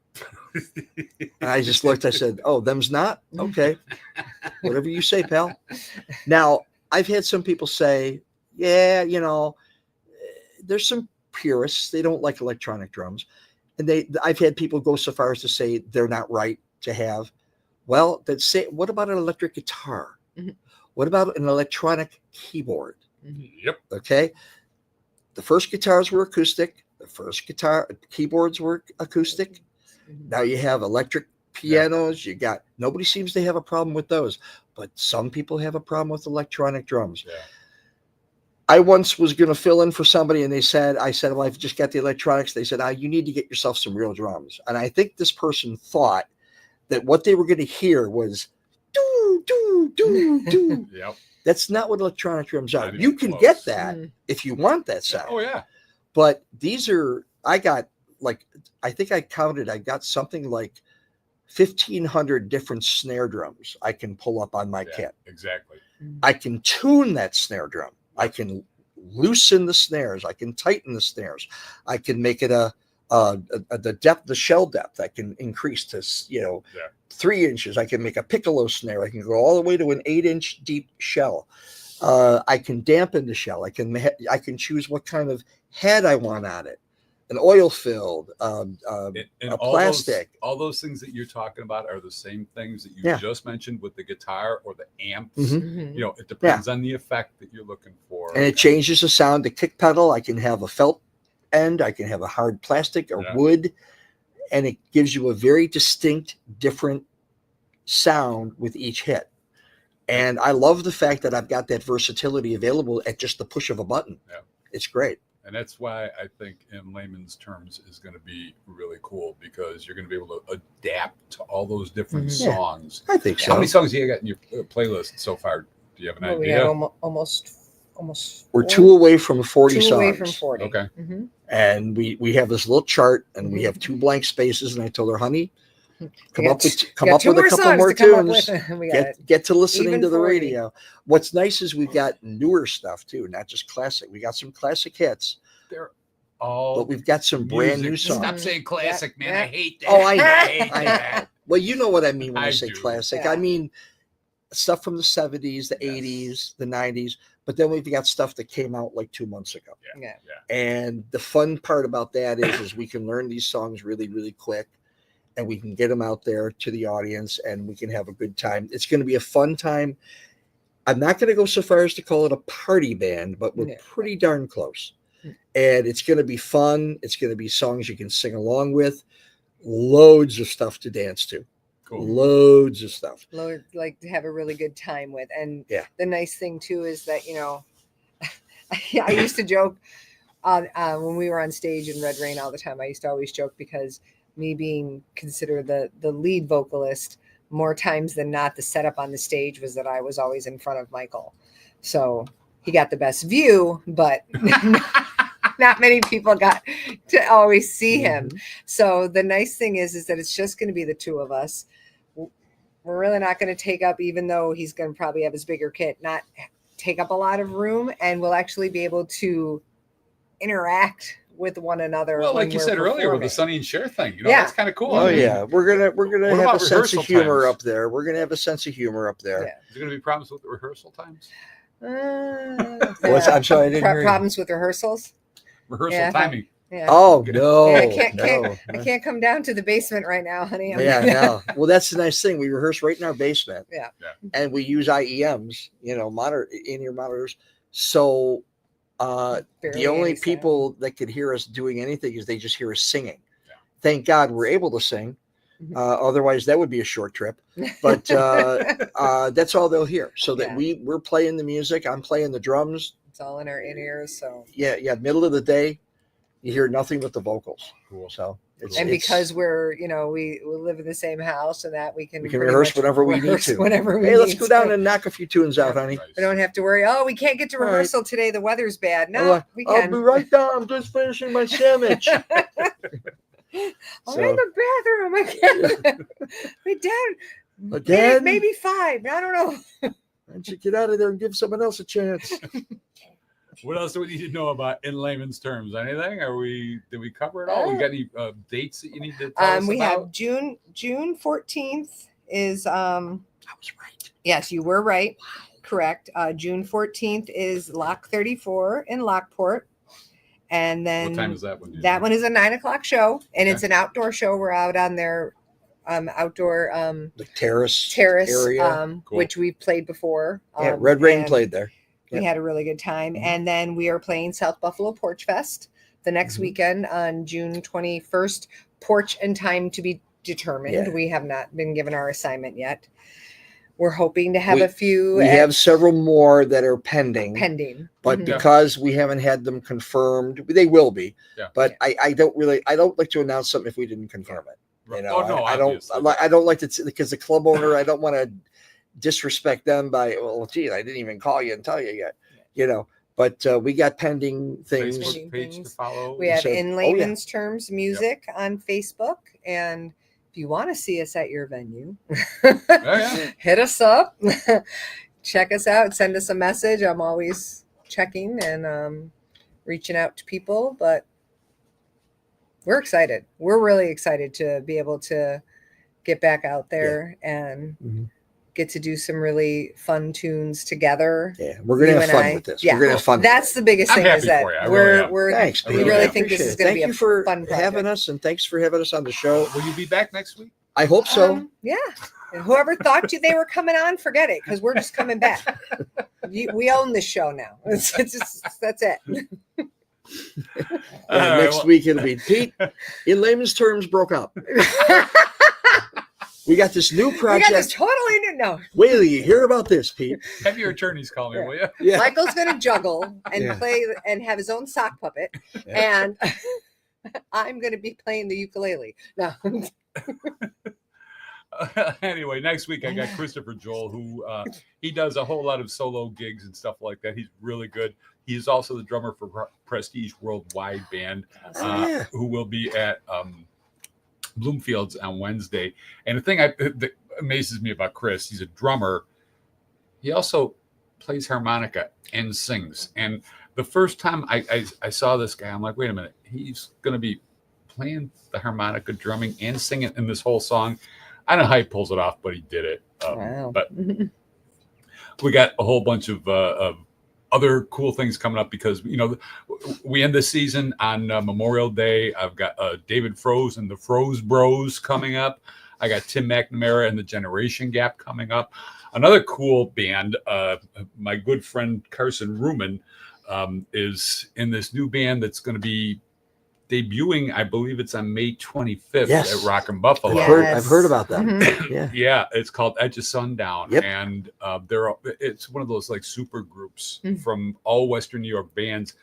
[SPEAKER 2] And I just looked, I said, "Oh, them's not? Okay. Whatever you say, pal." Now, I've had some people say, yeah, there's some purists. They don't like electronic drums. And I've had people go so far as to say they're not right to have. Well, what about an electric guitar? What about an electronic keyboard?
[SPEAKER 4] Yep.
[SPEAKER 2] Okay. The first guitars were acoustic. The first keyboards were acoustic. Now you have electric pianos. Nobody seems to have a problem with those, but some people have a problem with electronic drums.
[SPEAKER 4] Yeah.
[SPEAKER 2] I once was going to fill in for somebody and I said, well, I've just got the electronics. They said, you need to get yourself some real drums. And I think this person thought that what they were going to hear was do, do, do, do.
[SPEAKER 4] Yep.
[SPEAKER 2] That's not what electronic drums are.
[SPEAKER 4] Not
[SPEAKER 2] You
[SPEAKER 4] even
[SPEAKER 2] can
[SPEAKER 4] close.
[SPEAKER 2] get that if you want that sound.
[SPEAKER 4] Oh, yeah.
[SPEAKER 2] But I got I think I got something like 1,500 different snare drums I can pull up on my kit.
[SPEAKER 4] Exactly.
[SPEAKER 2] I can tune that snare drum. I can loosen the snares. I can tighten the snares. I can make it the depth, the shell depth. I can increase to 3 inches. I can make a piccolo snare. I can go all the way to an 8-inch deep shell. I can dampen the shell. I can choose what kind of head I want on it. An oil filled,
[SPEAKER 4] and
[SPEAKER 2] a plastic.
[SPEAKER 4] All those things that you're talking about are the same things that you just mentioned with the guitar or the amps. It depends on the effect that you're looking for.
[SPEAKER 2] And it changes the sound. The kick pedal, I can have a felt end. I can have a hard plastic or wood. And it gives you a very distinct, different sound with each hit. And I love the fact that I've got that versatility available at just the push of a button. Yeah. It's great.
[SPEAKER 4] And that's why I think in Lehmanns Terms is going to be really cool, because you're going to be able to adapt to all those different songs.
[SPEAKER 2] I think so.
[SPEAKER 4] How many songs do you got in your playlist so far? Do you have an idea?
[SPEAKER 1] We had almost.
[SPEAKER 2] We're 2 away from 40 songs.
[SPEAKER 1] 2 away from 40.
[SPEAKER 4] Okay.
[SPEAKER 2] And we have this little chart, and we have 2 blank spaces. And I told her, honey, come up with a couple more tunes. Get to listening to the radio. What's nice is we've got newer stuff too, not just classic. We got some classic hits. But we've got some brand new songs.
[SPEAKER 4] Stop saying classic, man. I hate that.
[SPEAKER 2] Oh, I know. I know. Well, you know what I mean when I say classic. I mean stuff from the 70s, the 80s, the 90s. But then we've got stuff that came out like 2 months ago.
[SPEAKER 4] Yeah.
[SPEAKER 2] And the fun part about that is we can learn these songs really, really quick. And we can get them out there to the audience and we can have a good time. It's going to be a fun time. I'm not going to go so far as to call it a party band, but we're pretty darn close. And it's going to be fun. It's going to be songs you can sing along with. Loads of stuff to dance to. Cool. Loads of stuff.
[SPEAKER 1] Like to have a really good time with. And the nice thing too is that, I used to joke when we were on stage in Red Rain all the time. I used to always joke because me being considered the lead vocalist, more times than not, the setup on the stage was that I was always in front of Michael. So he got the best view, but not many people got to always see him. So the nice thing is that it's just going to be the 2 of us. We're really not going to take up, even though he's going to probably have his bigger kit, not take up a lot of room, and we'll actually be able to interact with one another.
[SPEAKER 4] Well, like you said earlier with the Sonny and Cher thing, that's kind of cool.
[SPEAKER 2] Oh yeah, we're gonna have a sense of humor up there. We're gonna have a sense of humor up there.
[SPEAKER 4] Is there gonna be problems with the rehearsal times?
[SPEAKER 2] I'm sorry, I didn't hear you.
[SPEAKER 1] Problems with rehearsals.
[SPEAKER 4] Rehearsal
[SPEAKER 1] Yeah.
[SPEAKER 4] timing.
[SPEAKER 1] Yeah.
[SPEAKER 2] Oh no,
[SPEAKER 1] Yeah, I
[SPEAKER 2] no.
[SPEAKER 1] can't come down to the basement right now, honey.
[SPEAKER 2] Yeah, no. Well, that's the nice thing. We rehearse right in our basement.
[SPEAKER 1] Yeah.
[SPEAKER 2] And we use IEMs, monitor in-ear monitors. So the
[SPEAKER 1] Barely
[SPEAKER 2] only
[SPEAKER 1] any sound.
[SPEAKER 2] people that could hear us doing anything is they just hear us singing.
[SPEAKER 4] Yeah.
[SPEAKER 2] Thank God we're able to sing. Otherwise, that would be a short trip. But that's all they'll hear. So that we're playing the music. I'm playing the drums.
[SPEAKER 1] It's all in our in-ears. So
[SPEAKER 2] yeah. Middle of the day, you hear nothing but the vocals.
[SPEAKER 4] Cool.
[SPEAKER 2] So
[SPEAKER 1] because we're we live in the same house and that we can
[SPEAKER 2] rehearse whenever we need to.
[SPEAKER 1] Whenever we
[SPEAKER 2] hey, let's
[SPEAKER 1] need
[SPEAKER 2] go down
[SPEAKER 1] to.
[SPEAKER 2] and knock a few tunes out, honey.
[SPEAKER 4] Nice.
[SPEAKER 1] We don't have to worry. Oh, we can't get to
[SPEAKER 2] All right.
[SPEAKER 1] rehearsal today. The weather's bad. No, we
[SPEAKER 2] I'll
[SPEAKER 1] can.
[SPEAKER 2] be right down. I'm just finishing my sandwich.
[SPEAKER 1] I'm in the bathroom. I can't. Wait, Dad.
[SPEAKER 2] Dad?
[SPEAKER 1] Maybe 5. I don't know.
[SPEAKER 2] Why don't you get out of there and give someone else a chance?
[SPEAKER 4] What else do we need to know about in layman's terms? Anything? Did we cover it all? We got any dates that you need to tell us
[SPEAKER 1] We
[SPEAKER 4] about?
[SPEAKER 1] have June 14th is
[SPEAKER 2] I was right.
[SPEAKER 1] yes, you were right. Correct. June 14th is Lock 34 in Lockport. And then
[SPEAKER 4] What time is that one?
[SPEAKER 1] That one is a 9:00 show, and it's an outdoor show. We're out on their outdoor
[SPEAKER 2] The terrace
[SPEAKER 1] area,
[SPEAKER 4] Cool.
[SPEAKER 1] which we've played before.
[SPEAKER 2] Red Rain
[SPEAKER 1] and
[SPEAKER 2] played there.
[SPEAKER 1] We had a really good time.
[SPEAKER 2] Mhm.
[SPEAKER 1] And then we are playing South Buffalo Porch Fest the next weekend on June 21st. Porch and time to be determined.
[SPEAKER 2] Yeah.
[SPEAKER 1] We have not been given our assignment yet. We're hoping to have a few.
[SPEAKER 2] We have several more that are pending. But
[SPEAKER 1] Mhm.
[SPEAKER 2] because we haven't had them confirmed, they will be.
[SPEAKER 4] Yeah.
[SPEAKER 2] But I don't like to announce something if we didn't confirm it.
[SPEAKER 4] Right.
[SPEAKER 2] I don't
[SPEAKER 4] obviously.
[SPEAKER 2] I don't like to, because the club owner, I don't want to disrespect them by, well, gee, I didn't even call you and tell you yet, but we got pending things.
[SPEAKER 4] Facebook page to follow.
[SPEAKER 1] We have
[SPEAKER 2] So-
[SPEAKER 1] In Layman's Terms Music on Facebook. And if you want to see us at your venue, hit us up, check us out, send us a message. I'm always checking and reaching out to people, but we're excited. We're really excited to be able to get back out there and get to do some really fun tunes together.
[SPEAKER 2] Yeah, we're gonna
[SPEAKER 1] You
[SPEAKER 2] have
[SPEAKER 1] and
[SPEAKER 2] fun
[SPEAKER 1] I.
[SPEAKER 2] with this.
[SPEAKER 1] Yeah.
[SPEAKER 2] We're gonna have fun.
[SPEAKER 1] That's the biggest
[SPEAKER 4] I'm
[SPEAKER 1] thing
[SPEAKER 4] happy
[SPEAKER 1] is that
[SPEAKER 4] for you. I really am.
[SPEAKER 1] we're
[SPEAKER 2] Thanks.
[SPEAKER 1] we
[SPEAKER 2] Pete.
[SPEAKER 1] really
[SPEAKER 2] I
[SPEAKER 1] think this
[SPEAKER 2] appreciate
[SPEAKER 1] is
[SPEAKER 2] it.
[SPEAKER 1] going to
[SPEAKER 2] Thank
[SPEAKER 1] be a
[SPEAKER 2] you for
[SPEAKER 1] fun project.
[SPEAKER 2] having us, and thanks for having us on the show.
[SPEAKER 4] Will you be back next week?
[SPEAKER 2] I hope so.
[SPEAKER 1] Yeah. And whoever thought they were coming on, forget it, because we're just coming back. We own this show now. It's just, that's it.
[SPEAKER 2] Next week it'll be Pete. In Layman's Terms, broke up. We got this new
[SPEAKER 1] We
[SPEAKER 2] project.
[SPEAKER 1] got this totally new. No,
[SPEAKER 2] Wait till you hear about this, Pete.
[SPEAKER 4] Have your attorneys call me, will you?
[SPEAKER 2] Yeah.
[SPEAKER 1] Michael's going to juggle and
[SPEAKER 2] Yeah.
[SPEAKER 1] play and have his own sock puppet, and I'm going to be playing the ukulele. No.
[SPEAKER 4] Anyway, next week I got Christopher Joel, who he does a whole lot of solo gigs and stuff like that. He's really good. He's also the drummer for Prestige Worldwide Band,
[SPEAKER 2] yeah.
[SPEAKER 4] who will be at Bloomfield's on Wednesday. And the thing that amazes me about Chris, he's a drummer. He also plays harmonica and sings. And the first time I saw this guy, I'm like, wait a minute, he's going to be playing the harmonica, drumming, and singing in this whole song. I don't know how he pulls it off, but he did it.
[SPEAKER 1] Wow.
[SPEAKER 4] But we got a whole bunch of other cool things coming up because, we end the season on Memorial Day. I've got David Froese and the Froese Bros coming up. I got Tim McNamara and the Generation Gap coming up. Another cool band, my good friend Carson Ruman is in this new band that's going to be debuting, I believe it's on May 25th at Rockin' Buffalo.
[SPEAKER 2] I've heard about that.
[SPEAKER 1] Mhm.
[SPEAKER 2] Yeah.
[SPEAKER 4] It's called Edge of Sundown.
[SPEAKER 2] Yep.
[SPEAKER 4] And it's one of those like super groups
[SPEAKER 1] Mhm.
[SPEAKER 4] from all Western New York bands.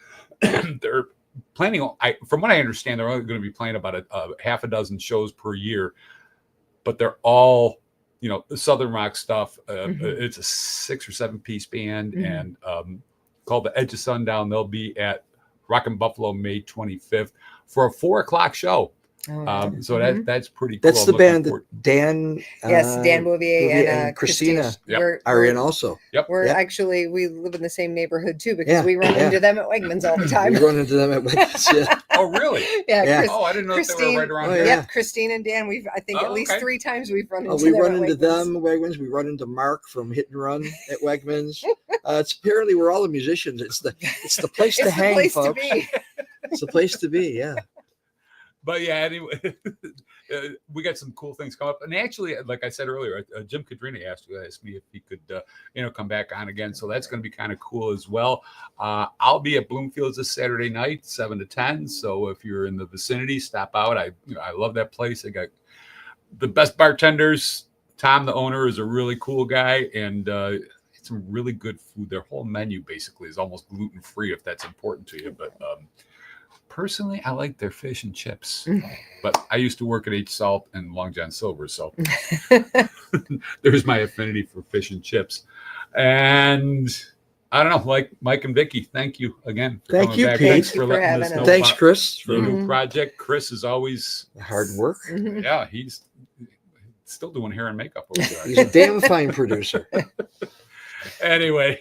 [SPEAKER 4] They're planning on, from what I understand, they're only going to be playing about a half a dozen shows per year, but they're all, Southern rock stuff. It's a 6 or 7 piece band and called the Edge of Sundown. They'll be at Rockin' Buffalo May 25th for a 4:00 show. So that's pretty cool.
[SPEAKER 2] That's the
[SPEAKER 4] I'm looking
[SPEAKER 2] band
[SPEAKER 4] forward-
[SPEAKER 2] that Dan.
[SPEAKER 1] Yes, Dan Bouvier and
[SPEAKER 2] Christina
[SPEAKER 4] Yep.
[SPEAKER 2] are in also.
[SPEAKER 1] We're
[SPEAKER 2] Yep.
[SPEAKER 1] actually, we live in the same neighborhood too, because
[SPEAKER 2] Yeah,
[SPEAKER 1] we run
[SPEAKER 2] yeah.
[SPEAKER 1] into them at Wegmans all the time.
[SPEAKER 2] We run into them at Wegmans. Yeah.
[SPEAKER 4] Oh, really?
[SPEAKER 1] Yeah,
[SPEAKER 2] Yeah.
[SPEAKER 1] Chris,
[SPEAKER 4] Oh, I didn't know that they were
[SPEAKER 1] Christine-
[SPEAKER 4] right around
[SPEAKER 2] Oh,
[SPEAKER 4] here.
[SPEAKER 2] yeah.
[SPEAKER 1] Yep, Christine and Dan. I think at least
[SPEAKER 4] Okay.
[SPEAKER 1] 3 times we've run into
[SPEAKER 2] We
[SPEAKER 1] them
[SPEAKER 2] run
[SPEAKER 1] at
[SPEAKER 2] into
[SPEAKER 1] Wegmans.
[SPEAKER 2] them at Wegmans. We run into Mark from Hit and Run at Wegmans. It's apparently we're all the musicians. It's the place to
[SPEAKER 1] It's the
[SPEAKER 2] hang,
[SPEAKER 1] place to
[SPEAKER 2] folks.
[SPEAKER 1] be.
[SPEAKER 2] It's the place to be. Yeah.
[SPEAKER 4] But yeah, anyway, we got some cool things coming up. And actually, like I said earlier, Jim Cadrini asked me if he could, come back on again. So that's going to be kind of cool as well. I'll be at Bloomfield's this Saturday night, 7 to 10. So if you're in the vicinity, stop out. I love that place. I got the best bartenders. Tom, the owner, is a really cool guy, and some really good food. Their whole menu basically is almost gluten-free, if that's important to you. But personally, I like their fish and chips. But I used to work at H Salt and Long John Silver, so there's my affinity for fish and chips. And I don't know, like Mike and Vicky, thank you again for
[SPEAKER 2] Thank
[SPEAKER 4] coming
[SPEAKER 2] you,
[SPEAKER 4] back.
[SPEAKER 2] Pete.
[SPEAKER 4] Thanks
[SPEAKER 1] Thank you
[SPEAKER 4] for
[SPEAKER 1] for
[SPEAKER 4] letting us
[SPEAKER 1] having
[SPEAKER 4] know
[SPEAKER 1] us.
[SPEAKER 2] Thanks,
[SPEAKER 4] about
[SPEAKER 2] Chris,
[SPEAKER 4] the
[SPEAKER 2] for
[SPEAKER 4] new project. Chris is always,
[SPEAKER 2] hard work.
[SPEAKER 1] Mhm.
[SPEAKER 4] yeah, he's still doing hair and makeup over there.
[SPEAKER 2] He's a damn fine producer.
[SPEAKER 4] Anyway,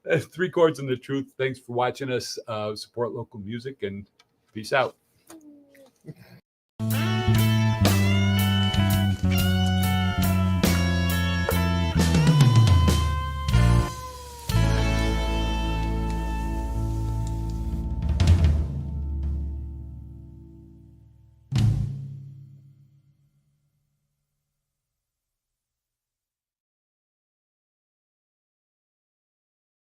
[SPEAKER 4] 3 Chords and the Truth. Thanks for watching us. Support local music and peace out.